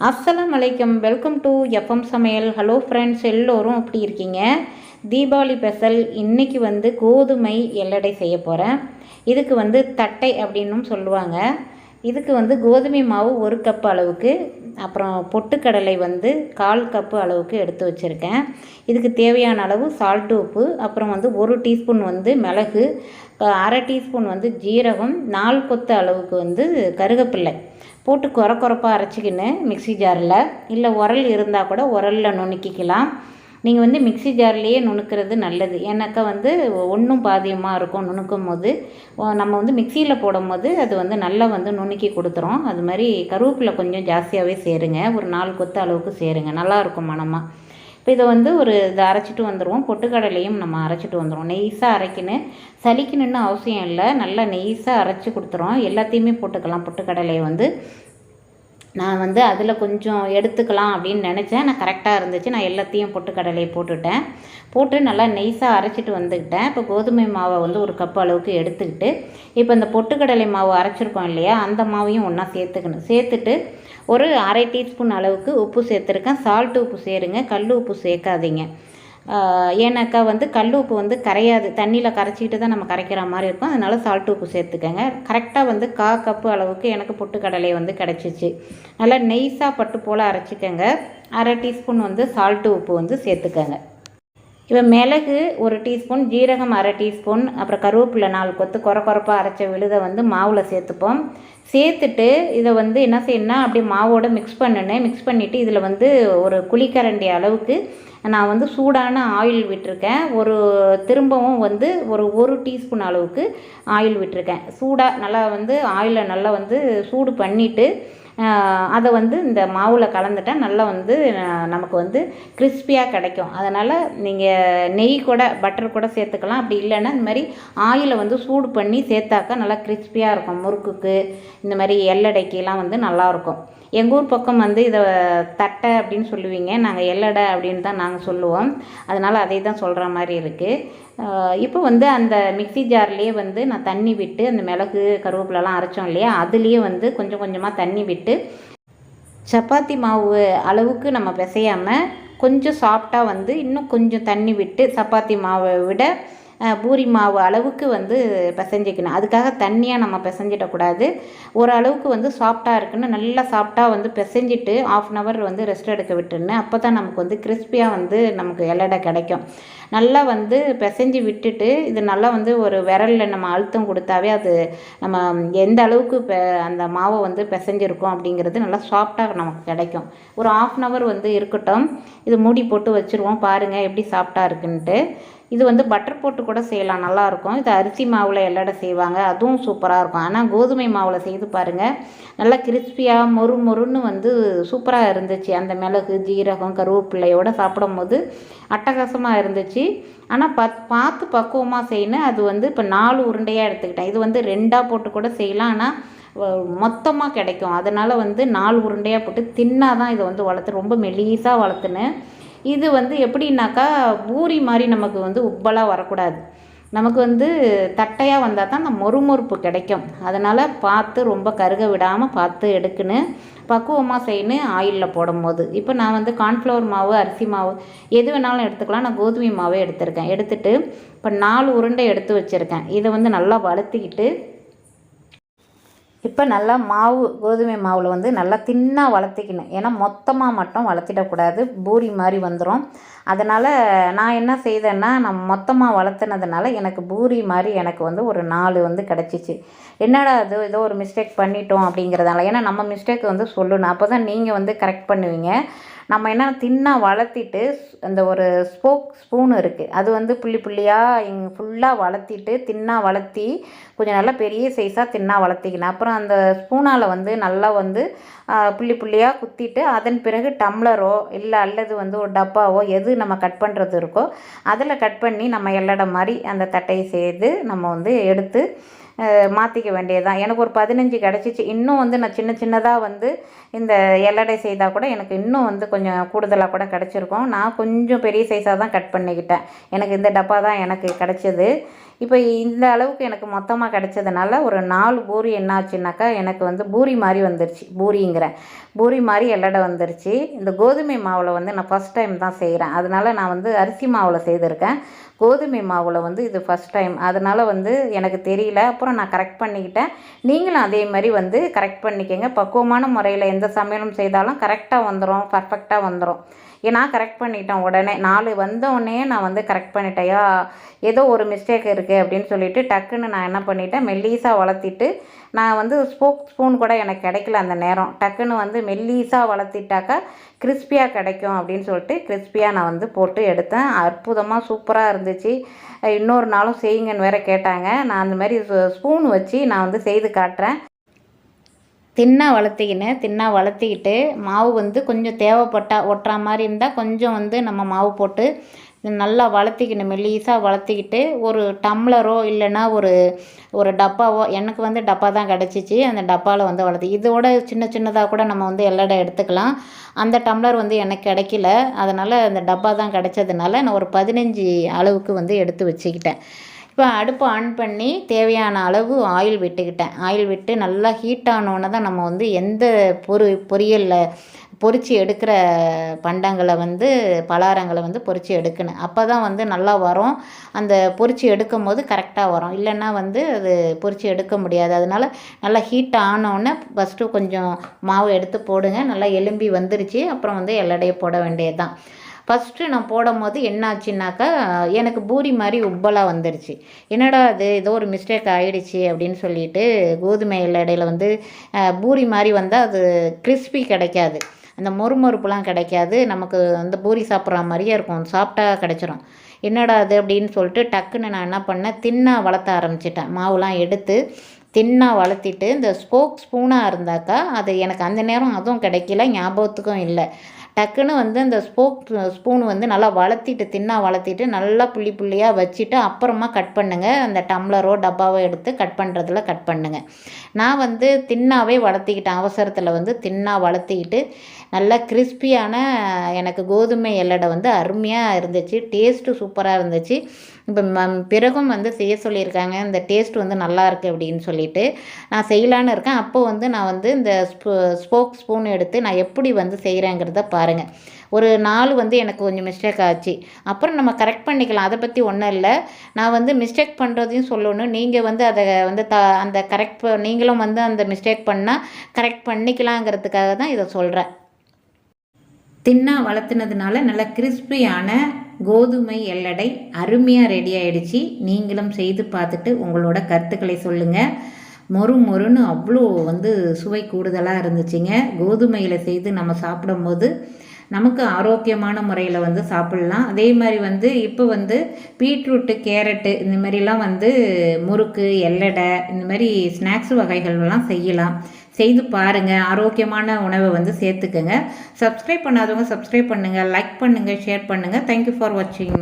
அஸ்ஸலாம் வலைக்கம். Welcome to FM சமையல். ஹலோ ஃப்ரெண்ட்ஸ், எல்லோரும் எப்படி இருக்கீங்க? தீபாவளி ஸ்பெஷல் இன்றைக்கி வந்து கோதுமை எல்லடை செய்ய போகிறேன். இதுக்கு வந்து தட்டை அப்படின்னும் சொல்லுவாங்க. இதுக்கு வந்து கோதுமை மாவு 1 கப் அளவுக்கு, அப்புறம் பொட்டுக்கடலை வந்து 1/4 கப்பு அளவுக்கு எடுத்து வச்சுருக்கேன். இதுக்கு தேவையான அளவு சால்ட்டு, உப்பு, அப்புறம் வந்து 1 டீஸ்பூன் வந்து மிளகு, 1/2 டீஸ்பூன் வந்து ஜீரகம், 4 கொத்து அளவுக்கு வந்து கருவேப்பிலை போட்டு கொரப்பாக அரைச்சிக்கின்னு மிக்சி ஜாரில், இல்லை உரல் இருந்தால் கூட உரலில் நுணுக்கிக்கலாம். நீங்கள் வந்து மிக்சி ஜார்லேயே நுணுக்கிறது நல்லது. ஏன்னாக்கா வந்து ஒன்றும் பாதியமாக இருக்கும். நுணுக்கும் போது நம்ம வந்து மிக்சியில் போடும் போது அது வந்து நல்லா வந்து நுணுக்கி கொடுத்துரும். அது மாதிரி கருவேப்பிலை கொஞ்சம் ஜாஸ்தியாகவே சேருங்க. ஒரு 4 கொத்து அளவுக்கு சேருங்க, நல்லாயிருக்கும் மணமாக. இப்போ இதை வந்து இதை அரைச்சிட்டு வந்துடுவோம். பொட்டுக்கடலையும் நம்ம அரைச்சிட்டு வந்துடுவோம். நெய்ஸாக அரைக்கணும், சலிக்கணுன்னு அவசியம் இல்லை. நல்லா நெய்ஸாக அரைச்சி கொடுத்துரும். எல்லாத்தையுமே போட்டுக்கலாம். பொட்டுக்கடலையை வந்து நான் வந்து அதில் கொஞ்சம் எடுத்துக்கலாம் அப்படின்னு நினச்சேன். நான் கரெக்டாக இருந்துச்சு. நான் எல்லாத்தையும் பொட்டுக்கடலையை போட்டு நல்லா நெய்ஸாக அரைச்சிட்டு வந்துக்கிட்டேன். இப்போ கோதுமை மாவை வந்து 1 கப் அளவுக்கு எடுத்துக்கிட்டு, இப்போ இந்த பொட்டுக்கடலை மாவு அரைச்சிருக்கோம் இல்லையா, அந்த மாவையும் ஒன்றா சேர்த்துட்டு ஒரு 1/2 டீஸ்பூன் அளவுக்கு உப்பு சேர்த்துருக்கேன். சால்ட்டு உப்பு சேருங்க, கல் உப்பு சேர்க்காதீங்க. ஏன்னாக்கா வந்து கல் உப்பு வந்து கரையாது, தண்ணியில் கரைச்சிக்கிட்டு தான் நம்ம கரைக்கிற மாதிரி இருக்கும். அதனால் சால்ட்டு உப்பு சேர்த்துக்கங்க. கரெக்டாக வந்து 1/4 கப்பு அளவுக்கு எனக்கு பொட்டுக்கடலை வந்து கிடச்சிச்சு. நல்லா நெய்ஸாக பட்டு போல் அரைச்சிக்கங்க. 1/2 டீஸ்பூன் வந்து சால்ட்டு உப்பு வந்து சேர்த்துக்கங்க. இப்போ மிளகு 1 டீஸ்பூன், ஜீரகம் 1/2 டீஸ்பூன், அப்புறம் கருவேப்பிலை 4 கொத்து கொரப்பாக அரைச்ச விழுதை வந்து மாவில் சேர்த்துப்போம். சேர்த்துட்டு இதை வந்து என்ன செய்யணும்னா அப்படியே மாவோடு மிக்ஸ் பண்ணிவிட்டு இதில் வந்து ஒரு குழிக்கரண்டி அளவுக்கு நான் வந்து சூடான ஆயில் விட்டுருக்கேன். திரும்பவும் வந்து ஒரு டீஸ்பூன் அளவுக்கு ஆயில் விட்டுருக்கேன். சூடாக நல்லா வந்து ஆயிலை நல்லா வந்து சூடு பண்ணிவிட்டு அதை வந்து இந்த மாவில் கலந்துட்டால் நல்லா வந்து நமக்கு வந்து கிறிஸ்பியாக கிடைக்கும். அதனால் நீங்கள் நெய் கூட பட்டர் கூட சேர்த்துக்கலாம். அப்படி இல்லைன்னா இந்த மாதிரி ஆயிலை வந்து சூடு பண்ணி சேர்த்தாக்கா நல்லா கிறிஸ்பியாக இருக்கும். முறுக்குக்கு, இந்த மாதிரி எல்லடைக்கெலாம் வந்து நல்லாயிருக்கும். எங்கள் ஊர் பக்கம் வந்து இதை தட்டை அப்படின்னு சொல்லுவீங்க, நாங்கள் எல்லடை அப்படின்னு தான் நாங்கள் சொல்லுவோம். அதனால் அதை தான் சொல்கிற மாதிரி இருக்குது. இப்போ வந்து அந்த மிக்சி ஜார்லேயே வந்து நான் தண்ணி விட்டு, அந்த மிளகு கருவேப்பிலெலாம் அரைச்சோம் இல்லையா, அதுலேயே வந்து கொஞ்சம் கொஞ்சமாக தண்ணி விட்டு, சப்பாத்தி மாவு அளவுக்கு நம்ம பிசையாமல் கொஞ்சம் சாஃப்டாக வந்து இன்னும் கொஞ்சம் தண்ணி விட்டு, சப்பாத்தி மாவை விட பூரி மாவு அளவுக்கு வந்து பிசைஞ்சிக்கணும். அதுக்காக தண்ணியாக நம்ம பிசைஞ்சிடக்கூடாது. ஓரளவுக்கு வந்து சாஃப்டாக இருக்குன்னு நல்லா சாஃப்டாக வந்து பிசைஞ்சிட்டு 1/2 hour வந்து ரெஸ்ட் எடுக்க விட்டுருந்தேன். அப்போ தான் நமக்கு வந்து கிறிஸ்பியாக வந்து நமக்கு எல்லடை கிடைக்கும். நல்லா வந்து பிசைஞ்சு விட்டுட்டு இது நல்லா வந்து ஒரு விரலில் நம்ம அழுத்தம் கொடுத்தாவே அது நம்ம எந்த அளவுக்கு அந்த மாவை வந்து பிசைஞ்சிருக்கோம் அப்படிங்கிறது நல்லா சாஃப்டாக நமக்கு கிடைக்கும். ஒரு 1/2 hour வந்து இருக்கட்டும். இது மூடி போட்டு வச்சுருவோம். பாருங்கள் எப்படி சாஃப்டாக இருக்குன்ட்டு. இது வந்து பட்டர் போட்டு கூட செய்யலாம், நல்லாயிருக்கும். இது அரிசி மாவில் எல்லடை செய்வாங்க, அதுவும் சூப்பராக இருக்கும். ஆனால் கோதுமை மாவில் செய்து பாருங்கள், நல்லா கிறிஸ்பியாக மொறுன்னு வந்து சூப்பராக இருந்துச்சு. அந்த மிளகு, ஜீரகம், கருவேப்பிள்ளையோடு சாப்பிடும் போது அட்டகாசமாக இருந்துச்சு. ஆனால் பார்த்து பக்குவமாக செய்யணும். அது வந்து இப்போ 4 உருண்டையாக எடுத்துக்கிட்டேன். இது வந்து 2ஆக போட்டு கூட செய்யலாம், ஆனால் மொத்தமாக கிடைக்கும். அதனால் வந்து 4 உருண்டையாக போட்டு தின்னாக தான் இதை வந்து ரொம்ப மெலிசாக வளர்த்துனேன். இது வந்து எப்படின்னாக்கா பூரி மாதிரி நமக்கு வந்து உப்பலாக வரக்கூடாது. நமக்கு வந்து தட்டையாக வந்தால் தான் அந்த மொறுமொறுப்பு கிடைக்கும். அதனால் பார்த்து ரொம்ப கருக விடாமல் பார்த்து எடுக்கணும், பக்குவமாக செய்யணும் ஆயிலில் போடும்போது. இப்போ நான் வந்து கார்ன்ஃப்ளவர் மாவு, அரிசி மாவு எது வேணாலும் எடுத்துக்கலாம். நான் கோதுமை மாவே எடுத்துட்டு இப்போ 4 உருண்டை எடுத்து வச்சுருக்கேன். இதை வந்து நல்லா வளர்த்திக்கிட்டு, இப்போ நல்லா கோதுமை மாவில் வந்து நல்லா தின்னாக வளர்த்திக்கணும். ஏன்னா மொத்தமாக மட்டும் வளர்த்திடக்கூடாது, பூரி மாதிரி வந்துடும். அதனால் நான் என்ன செய்தேன்னா, நான் மொத்தமாக வளர்த்துனதுனால எனக்கு பூரி மாதிரி எனக்கு வந்து ஒரு 4 வந்து கிடச்சிச்சு. என்னடா அது ஏதோ ஒரு மிஸ்டேக் பண்ணிட்டோம் அப்படிங்கிறதால, ஏன்னா நம்ம மிஸ்டேக் வந்து சொல்லணும், அப்போ தான் நீங்கள் வந்து கரெக்ட் பண்ணுவீங்க. நம்ம என்ன தின்னாக வளர்த்திட்டு அந்த ஒரு ஸ்பூன் இருக்குது, அது வந்து புள்ளியாக ஃபுல்லாக வளர்த்திட்டு தின்னாக வளர்த்தி கொஞ்சம் நல்லா பெரிய சைஸாக தின்னாக வளர்த்திக்கணும். அப்புறம் அந்த ஸ்பூனால் வந்து நல்லா வந்து புள்ளியாக குத்திட்டு, அதன் பிறகு டம்ளரோ இல்லை அல்லது வந்து ஒரு டப்பாவோ எது நம்ம கட் பண்ணுறது இருக்கோ அதில் கட் பண்ணி நம்ம எல்லடை மாதிரி அந்த தட்டையை செய்து நம்ம வந்து எடுத்து மாற்றிக்க வேண்டியதுதான். எனக்கு ஒரு 15 கிடச்சிச்சு. இன்னும் வந்து நான் சின்ன சின்னதாக வந்து இந்த எல்லடை செய்தால் கூட எனக்கு இன்னும் வந்து கொஞ்சம் கூடுதலாக கூட கிடச்சிருக்கும். நான் கொஞ்சம் பெரிய சைஸாக தான் கட் பண்ணிக்கிட்டேன். எனக்கு இந்த டப்பா தான் எனக்கு கிடச்சிது. இப்போ இந்த அளவுக்கு எனக்கு மொத்தமாக கிடச்சதுனால ஒரு 4 பூரி என்ன ஆச்சுன்னாக்கா எனக்கு வந்து பூரி மாதிரி வந்துருச்சு. பூரி மாதிரி எல்லடை வந்துருச்சு. இந்த கோதுமை மாவில் வந்து நான் ஃபஸ்ட் டைம் தான் செய்கிறேன். அதனால நான் வந்து அரிசி மாவில் செய்திருக்கேன். கோதுமை மாவில் வந்து இது ஃபஸ்ட் டைம். அதனால் வந்து எனக்கு தெரியல. அப்புறம் நான் கரெக்ட் பண்ணிக்கிட்டேன். நீங்களும் அதே மாதிரி வந்து கரெக்ட் பண்ணிக்கங்க. பக்குவமான முறையில் எந்த சமையலும் செய்தாலும் கரெக்டாக வந்துடும், பர்ஃபெக்டாக வந்துடும். நான் கரெக்ட் பண்ணிட்டேன். உடனே 4 வந்தோடனே நான் வந்து கரெக்ட் பண்ணிட்டேயா, ஏதோ ஒரு மிஸ்டேக் இருக்குது அப்படின்னு சொல்லிட்டு டக்குன்னு நான் என்ன பண்ணிட்டேன், மெல்லீஸாக வளர்த்திட்டு நான் வந்து ஸ்பூன் கூட எனக்கு கிடைக்கல அந்த நேரம். டக்குன்னு வந்து மெல்லீஸாக வளர்த்திட்டாக்கா கிறிஸ்பியாக கிடைக்கும் அப்படின்னு சொல்லிட்டு கிறிஸ்பியாக நான் வந்து போட்டு எடுத்தேன். அற்புதமாக சூப்பராக இருந்துச்சு. இன்னொரு நாளும் செய்யுங்கன்னு வேற கேட்டாங்க. நான் அந்த மாதிரி ஸ்பூன் வச்சு நான் வந்து செய்து காட்டுறேன். தின்னா வளர்த்திக்கிட்டு மாவு வந்து கொஞ்சம் தேவைப்பட்டால் ஒட்டுற மாதிரி இருந்தால் கொஞ்சம் வந்து நம்ம மாவு போட்டு நல்லா வளர்த்திக்கணும். மெல்லீஸாக வளர்த்திக்கிட்டு ஒரு டம்ளரோ இல்லைன்னா ஒரு டப்பாவோ, எனக்கு வந்து டப்பா தான் கிடச்சிச்சு. அந்த டப்பாவில் வந்து வளர்த்தி இதோட சின்ன சின்னதாக கூட நம்ம வந்து எல்லடை எடுத்துக்கலாம். அந்த டம்ளர் வந்து எனக்கு கிடைக்கல. அதனால் அந்த டப்பா தான் கிடச்சதுனால நான் ஒரு 15 அளவுக்கு வந்து எடுத்து வச்சுக்கிட்டேன். இப்போ அடுப்பை ஆன் பண்ணி தேவையான அளவு ஆயில் விட்டுக்கிட்டேன். ஆயில் விட்டு நல்லா ஹீட் ஆனோன்னு தான் நம்ம வந்து எந்த பொரியலில் பொரித்து எடுக்கிற பண்டங்களை வந்து பலகாரங்களை வந்து பொரித்து எடுக்கணும். அப்போ தான் வந்து நல்லா வரும். அந்த பொரித்து எடுக்கும் போது கரெக்டாக வரும். இல்லைன்னா வந்து அது பொரித்து எடுக்க முடியாது. அதனால் நல்லா ஹீட் ஆனோடனே ஃபஸ்ட்டு கொஞ்சம் மாவு எடுத்து போடுங்க. நல்லா எலும்பி வந்துருச்சு. அப்புறம் வந்து எல்லடையை போட வேண்டியது தான். ஃபஸ்ட்டு நான் போடும் போது என்ன ஆச்சுன்னாக்கா எனக்கு பூரி மாதிரி உப்பலாக வந்துருச்சு. என்னடா அது ஏதோ ஒரு மிஸ்டேக் ஆகிடுச்சி அப்படின்னு சொல்லிட்டு கோதுமை எல்லடையில் வந்து பூரி மாதிரி வந்தால் அது கிறிஸ்பி கிடைக்காது, அந்த மொறுமொறுப்புலாம் கிடைக்காது. நமக்கு அந்த பூரி சாப்பிட்ற மாதிரியே இருக்கும், சாப்பிட்டா கிடச்சிரும். என்னடா அது அப்படின்னு சொல்லிட்டு டக்குன்னு நான் என்ன பண்ணேன், தின்னா வளர்த்த ஆரம்பிச்சிட்டேன். மாவுலாம் எடுத்து தின்னா வளர்த்திட்டு இந்த ஸ்பூனாக இருந்தாக்கா அது எனக்கு அந்த நேரம் அதுவும் கிடைக்கல, ஞாபகத்துக்கும் இல்லை. டக்குன்னு வந்து அந்த ஸ்பூன் வந்து நல்லா தின்னா வளர்த்திட்டு நல்லா புள்ளியாக வச்சுட்டு அப்புறமா கட் பண்ணுங்கள். அந்த டம்ளரோ டப்பாவோ எடுத்து கட் பண்ணுறதுல கட் பண்ணுங்கள். நான் வந்து தின்னாவே வளர்த்திக்கிட்டேன். அவசரத்தில் வந்து தின்னா வளர்த்திக்கிட்டு நல்லா கிறிஸ்பியான எனக்கு கோதுமை எல்லடை வந்து அருமையாக இருந்துச்சு. டேஸ்ட்டு சூப்பராக இருந்துச்சு. இப்போ பிறகும் வந்து செய்ய சொல்லியிருக்காங்க, இந்த டேஸ்ட் வந்து நல்லா இருக்குது அப்படின்னு சொல்லிட்டு நான் செய்யலான்னு இருக்கேன். அப்போது வந்து நான் வந்து இந்த ஸ்பூன் எடுத்து நான் எப்படி வந்து செய்கிறேங்கிறத பாருங்கள். ஒரு 4 வந்து எனக்கு கொஞ்சம் மிஸ்டேக் ஆச்சு. அப்புறம் நம்ம கரெக்ட் பண்ணிக்கலாம், அதை பற்றி ஒன்றும் இல்லை. நான் வந்து மிஸ்டேக் பண்ணுறதையும் சொல்லணும். நீங்கள் வந்து அதை வந்து அந்த நீங்களும் வந்து அந்த மிஸ்டேக் பண்ணால் கரெக்ட் பண்ணிக்கலாங்கிறதுக்காக தான் இதை சொல்கிறேன். தின்னா வளர்த்துனதுனால நல்லா கிறிஸ்பியான கோதுமை எல்லடை அருமையாக ரெடி ஆகிடுச்சு. நீங்களும் செய்து பார்த்துட்டு உங்களோட கருத்துக்களை சொல்லுங்கள். மொறுன்னு அவ்வளோ வந்து சுவை கூடுதலாக இருந்துச்சுங்க. கோதுமையில் செய்து நம்ம சாப்பிடும்போது நமக்கு ஆரோக்கியமான முறையில் வந்து சாப்பிட்லாம். அதே மாதிரி வந்து இப்போ வந்து பீட்ரூட்டு, கேரட்டு இந்த மாதிரிலாம் வந்து முறுக்கு, எல்லடை இந்த மாதிரி ஸ்நாக்ஸ் வகைகள்லாம் செய்யலாம். செய்து பாருங்கள். ஆரோக்கியமான உணவை வந்து சேர்த்துக்கங்க. சப்ஸ்கிரைப் பண்ணாதவங்க சப்ஸ்கிரைப் பண்ணுங்கள், லைக் பண்ணுங்கள், ஷேர் பண்ணுங்கள். தேங்க்யூ ஃபார் வாட்சிங்.